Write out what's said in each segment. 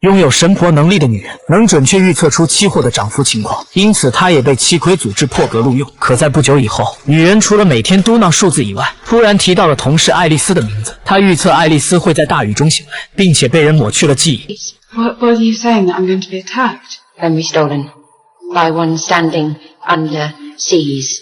拥有神婆能力的女人能准确预测出期货的涨幅情况，因此她也被七魁组织破格录用。可在不久以后，女人除了每天嘟囔数字以外，突然提到了同事爱丽丝的名字。她预测爱丽丝会在大雨中醒来，并且被人抹去了记忆。What are you saying? That I'm going to be attacked? Memory stolen by one standing under seas.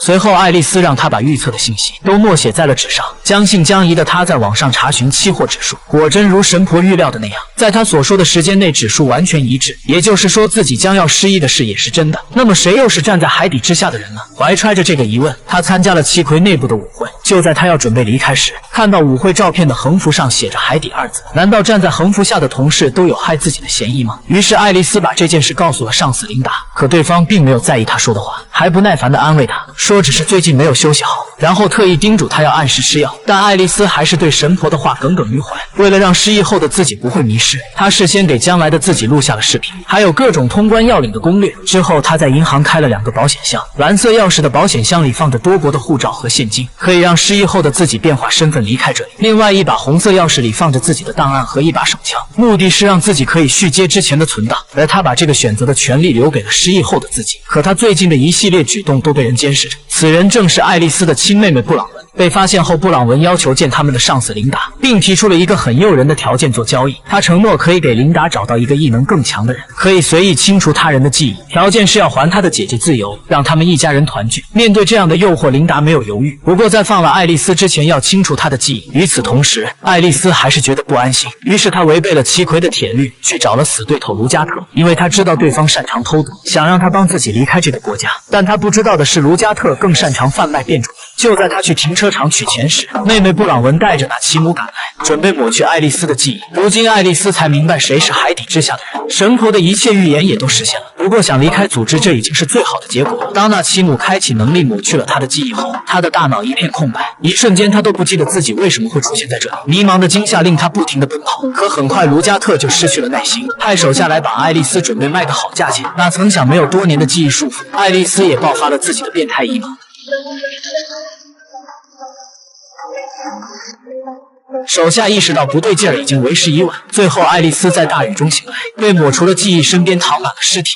随后，爱丽丝让他把预测的信息都默写在了纸上。将信将疑的他在网上查询期货指数，果真如神婆预料的那样，在他所说的时间内指数完全一致，也就是说自己将要失忆的事也是真的。那么谁又是站在海底之下的人呢？怀揣着这个疑问，他参加了七魁内部的舞会。就在他要准备离开时，看到舞会照片的横幅上写着海底二字，难道站在横幅下的同事都有害自己的嫌疑吗？于是爱丽丝把这件事告诉了上司琳达，可对方并没有在意他说的话，还不耐烦地安慰他说只是最近没有休息好，然后特意叮嘱他要按时吃药。但爱丽丝还是对神婆的话耿耿于怀。为了让失忆后的自己不会迷失，她事先给将来的自己录下了视频，还有各种通关要领的攻略。之后她在银行开了2个保险箱，蓝色钥匙的保险箱里放着多国的护照和现金，可以让失忆后的自己变化身份离开这里。另外一把红色钥匙里放着自己的档案和一把手枪，目的是让自己可以续接之前的存档，而他把这个选择的权利留给了失忆后的自己。可他最近的一系列举动都被人监视着，此人正是爱丽丝的亲妹妹布朗文。被发现后，布朗文要求见他们的上司琳达，并提出了一个很诱人的条件做交易。他承诺可以给琳达找到一个异能更强的人，可以随意清除他人的记忆，条件是要还他的姐姐自由，让他们一家人团聚。面对这样的诱惑，琳达没有犹豫，不过在放了爱丽丝之前要清除她的记忆。与此同时，爱丽丝还是觉得不安心，于是她违背了七魁的铁律，去找了死对头卢加特，因为她知道对方擅长偷渡，想让他帮自己离开这个国家。但她不知道的是，卢加特更擅长贩卖变种人。就在他去停车场取钱时，妹妹布朗文带着那奇姆赶来，准备抹去爱丽丝的记忆。如今爱丽丝才明白谁是海底之下的人，神婆的一切预言也都实现了。不过想离开组织，这已经是最好的结果。当那奇姆开启能力抹去了他的记忆后，他的大脑一片空白，一瞬间他都不记得自己为什么会出现在这里。迷茫的惊吓令他不停地奔跑，可很快卢加特就失去了耐心，派手下来把爱丽丝准备卖个好价钱。哪曾想没有多年的记忆束缚，爱丽丝也爆发了自己的变态一盲。手下意识到不对劲儿，已经为时已晚。最后，爱丽丝在大雨中醒来，被抹除了记忆，身边躺满了尸体。